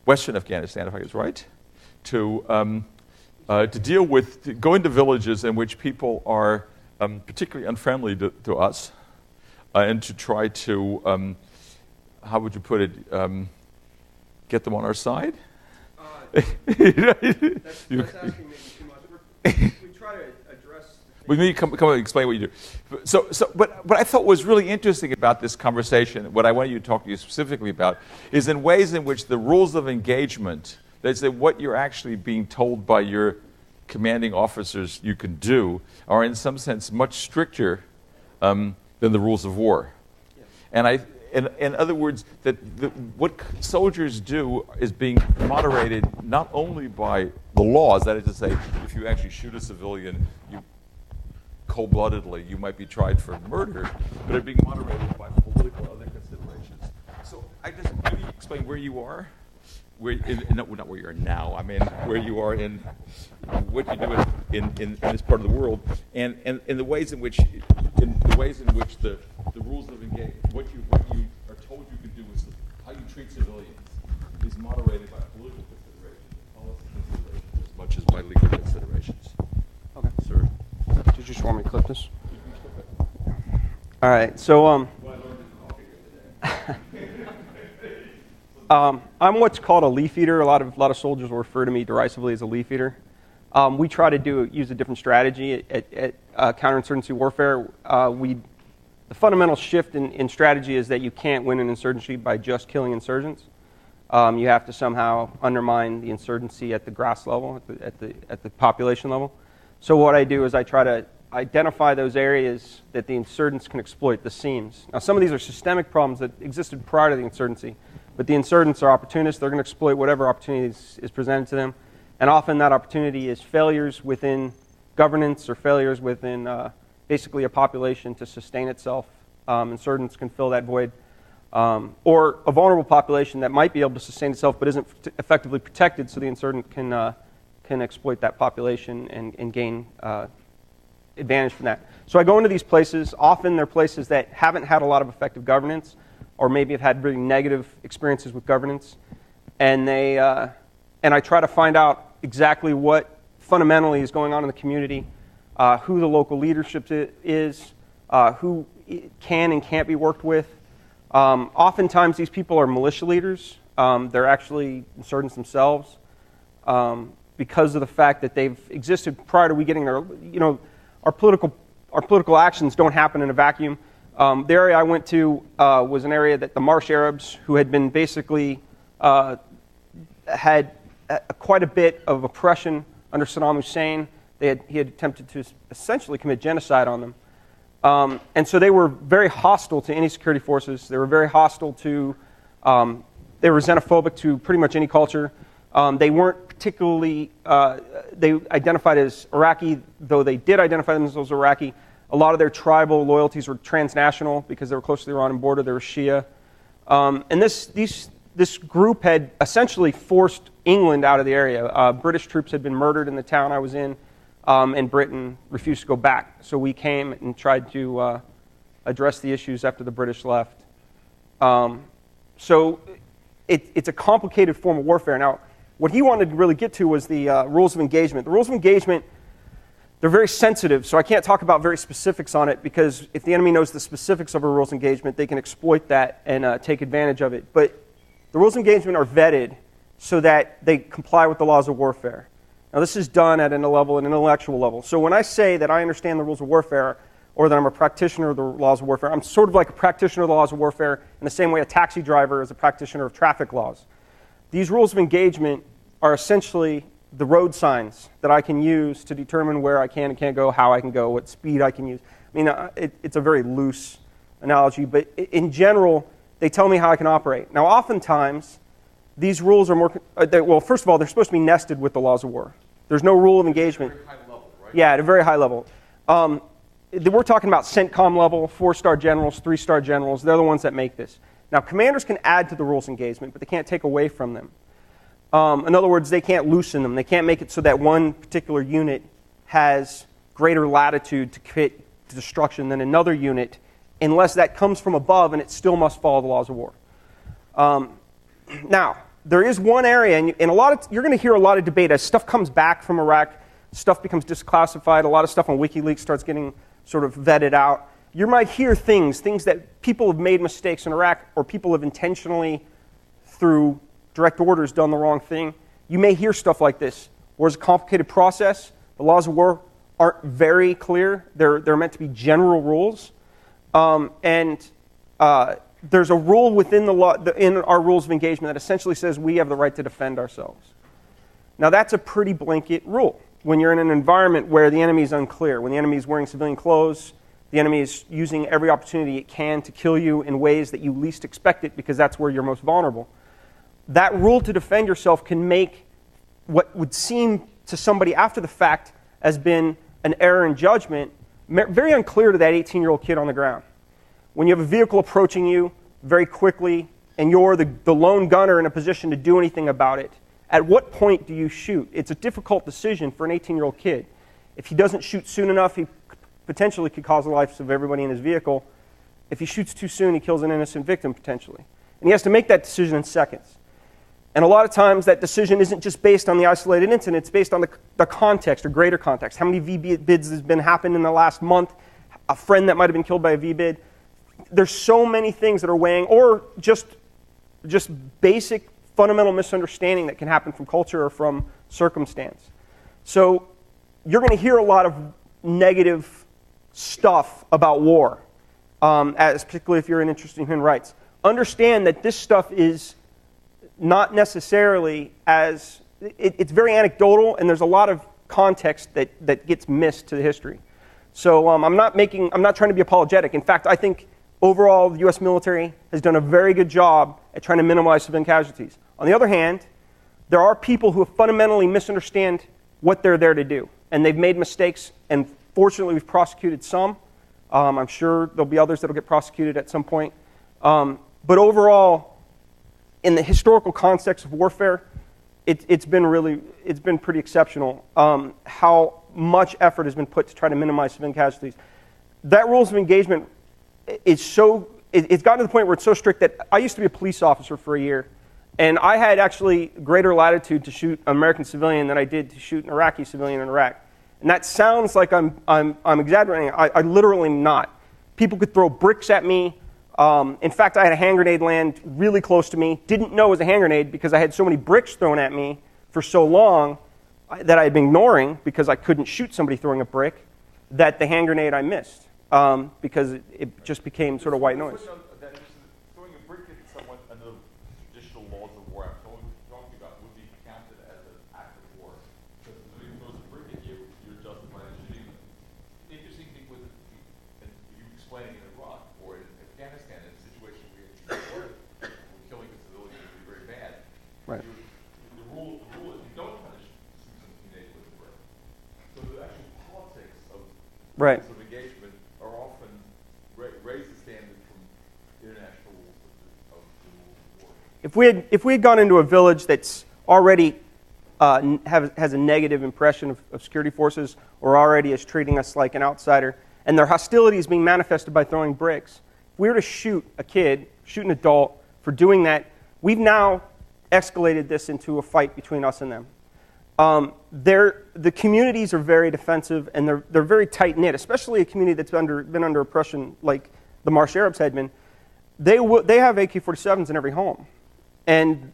Western Afghanistan, if I was right, to deal with, to go into villages in which people are particularly unfriendly to us, and to try to, how would you put it, get them on our side? That's asking maybe too much. We try to address. We need to come and explain what you do. So what I thought was really interesting about this conversation, what I want you to talk to you specifically about, is in ways in which the rules of engagement, that's what you're actually being told by your commanding officers you can do, are in some sense much stricter than the rules of war. Yeah. And in other words, that what soldiers do is being moderated not only by the laws, that is to say, if you actually shoot a civilian, you cold-bloodedly, you might be tried for murder, but are being moderated by political other considerations. So I just maybe explain where you are, not where you are now. I mean where you are in what you do in this part of the world, and in the ways in which the rules of engagement, what you are told you can do is how you treat civilians is moderated by political considerations, policy considerations, as much as by legal considerations. Okay. Sir. Did you just want me to clip this? All right. So I'm what's called a leaf eater. A lot of soldiers will refer to me derisively as a leaf eater. We try to use a different strategy at counterinsurgency warfare. The fundamental shift in strategy is that you can't win an insurgency by just killing insurgents. You have to somehow undermine the insurgency at the grass level, at the population level. So what I do is I try to identify those areas that the insurgents can exploit, the seams. Now, some of these are systemic problems that existed prior to the insurgency, but the insurgents are opportunists. They're going to exploit whatever opportunity is presented to them. And often that opportunity is failures within governance or failures within basically a population to sustain itself. Insurgents can fill that void. Or a vulnerable population that might be able to sustain itself but isn't effectively protected, so the insurgent can exploit that population and gain advantage from that. So I go into these places. Often they're places that haven't had a lot of effective governance, or maybe have had really negative experiences with governance, and I try to find out exactly what fundamentally is going on in the community, who the local leadership is, who can and can't be worked with. Oftentimes these people are militia leaders. They're actually insurgents themselves because of the fact that they've existed prior to we getting there. Our political actions don't happen in a vacuum. The area I went to was an area that the Marsh Arabs, who had been basically had quite a bit of oppression under Saddam Hussein. He had attempted to essentially commit genocide on them. And so they were very hostile to any security forces. They were very hostile to, they were xenophobic to pretty much any culture. They weren't particularly, they identified as Iraqi, though they did identify themselves as Iraqi. A lot of their tribal loyalties were transnational because they were close to the Iranian border. They were Shia. And this group had essentially forced England out of the area. British troops had been murdered in the town I was in, and Britain refused to go back. So we came and tried to address the issues after the British left. So it's a complicated form of warfare. Now, what he wanted to really get to was the rules of engagement. The rules of engagement, they're very sensitive, so I can't talk about very specifics on it, because if the enemy knows the specifics of a rules of engagement, they can exploit that and take advantage of it. But the rules of engagement are vetted so that they comply with the laws of warfare. Now, this is done at an intellectual level. So when I say that I understand the rules of warfare, or that I'm a practitioner of the laws of warfare, I'm sort of like a practitioner of the laws of warfare in the same way a taxi driver is a practitioner of traffic laws. These rules of engagement are essentially the road signs that I can use to determine where I can and can't go, how I can go, what speed I can use. I mean, it's a very loose analogy, but in general, they tell me how I can operate. Now, oftentimes, these rules are more, well, first of all, they're supposed to be nested with the laws of war. There's no rule of engagement. At a very high level, right? Yeah, at a very high level. We're talking about CENTCOM level, 4-star generals, 3-star generals. They're the ones that make this. Now, commanders can add to the rules of engagement, but they can't take away from them. In other words, they can't loosen them. They can't make it so that one particular unit has greater latitude to commit to destruction than another unit, unless that comes from above, and it still must follow the laws of war. Now, there is one area, and you're going to hear a lot of debate as stuff comes back from Iraq, stuff becomes disclassified, a lot of stuff on WikiLeaks starts getting sort of vetted out. You might hear things that people have made mistakes in Iraq, or people have intentionally, through direct orders, done the wrong thing. You may hear stuff like this. War is a complicated process. The laws of war aren't very clear. They're meant to be general rules. There's a rule within the law, in our rules of engagement, that essentially says we have the right to defend ourselves. Now, that's a pretty blanket rule. When you're in an environment where the enemy is unclear, when the enemy is wearing civilian clothes, the enemy is using every opportunity it can to kill you in ways that you least expect it, because that's where you're most vulnerable. That rule to defend yourself can make what would seem to somebody after the fact as been an error in judgment very unclear to that 18-year-old kid on the ground. When you have a vehicle approaching you very quickly and you're the lone gunner in a position to do anything about it, at what point do you shoot? It's a difficult decision for an 18-year-old kid. If he doesn't shoot soon enough, he potentially could cause the lives of everybody in his vehicle. If he shoots too soon, he kills an innocent victim potentially. And he has to make that decision in seconds. And a lot of times that decision isn't just based on the isolated incident, it's based on the context or greater context. How many VBIDs has been happened in the last month? A friend that might have been killed by a VBID. There's so many things that are weighing, or just basic fundamental misunderstanding that can happen from culture or from circumstance. So you're going to hear a lot of negative stuff about war, particularly if you're interested in human rights. Understand that this stuff is not necessarily as, it's very anecdotal, and there's a lot of context that gets missed to the history. So I'm not trying to be apologetic. In fact, I think overall the U.S. military has done a very good job at trying to minimize civilian casualties. On the other hand, there are people who fundamentally misunderstand what they're there to do, and they've made mistakes, and fortunately we've prosecuted some. I'm sure there'll be others that'll get prosecuted at some point. But overall, in the historical context of warfare, it's been pretty exceptional how much effort has been put to try to minimize civilian casualties. That rules of engagement is it's gotten to the point where it's so strict that I used to be a police officer for a year, and I had actually greater latitude to shoot an American civilian than I did to shoot an Iraqi civilian in Iraq. And that sounds like I'm exaggerating. I literally am not. People could throw bricks at me. In fact, I had a hand grenade land really close to me. Didn't know it was a hand grenade because I had so many bricks thrown at me for so long that I had been ignoring because I couldn't shoot somebody throwing a brick, that the hand grenade I missed because it just became sort of white noise. Throwing a brick at someone under traditional laws of war I'm talking about would be counted as an act of war. Because if somebody throws a brick at you, you're justified in shooting them. The interesting thing with you explaining in Iraq or in Afghanistan, in a situation where killing a civilian would be very bad. Right. The rule is you don't punish citizens teenage with a brick. So the actual politics of right. engagement are often raise the standard from international rules of the rules of war. If we had gone into a village that's already has a negative impression of security forces, or already is treating us like an outsider, and their hostility is being manifested by throwing bricks, if we were to shoot a kid, shoot an adult for doing that, we've now escalated this into a fight between us and them. The communities are very defensive, and they're very tight-knit, especially a community that's been under oppression like the Marsh Arabs had been. They have AK-47s in every home. And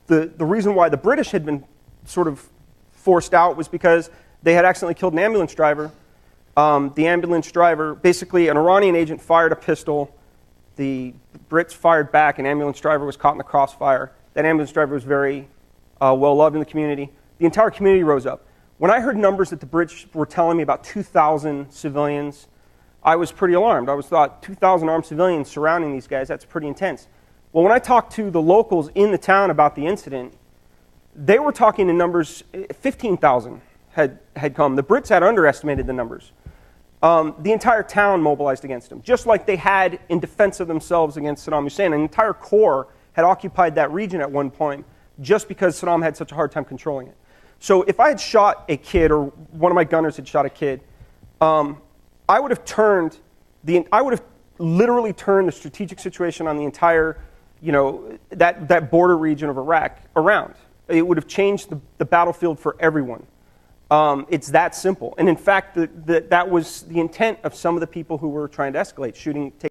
the reason why the British had been sort of forced out was because they had accidentally killed an ambulance driver. The ambulance driver, basically an Iranian agent fired a pistol. The Brits fired back, an ambulance driver was caught in the crossfire. That ambulance driver was very well-loved in the community. The entire community rose up. When I heard numbers that the British were telling me about 2,000 civilians, I was pretty alarmed. I thought 2,000 armed civilians surrounding these guys, that's pretty intense. Well, when I talked to the locals in the town about the incident, they were talking in numbers, 15,000 had come. The Brits had underestimated the numbers. The entire town mobilized against them, just like they had in defense of themselves against Saddam Hussein. An entire corps had occupied that region at one point just because Saddam had such a hard time controlling it. So if I had shot a kid, or one of my gunners had shot a kid, I would have literally turned the strategic situation on the entire that border region of Iraq around. It would have changed the battlefield for everyone. It's that simple. And in fact, that was the intent of some of the people who were trying to escalate, taking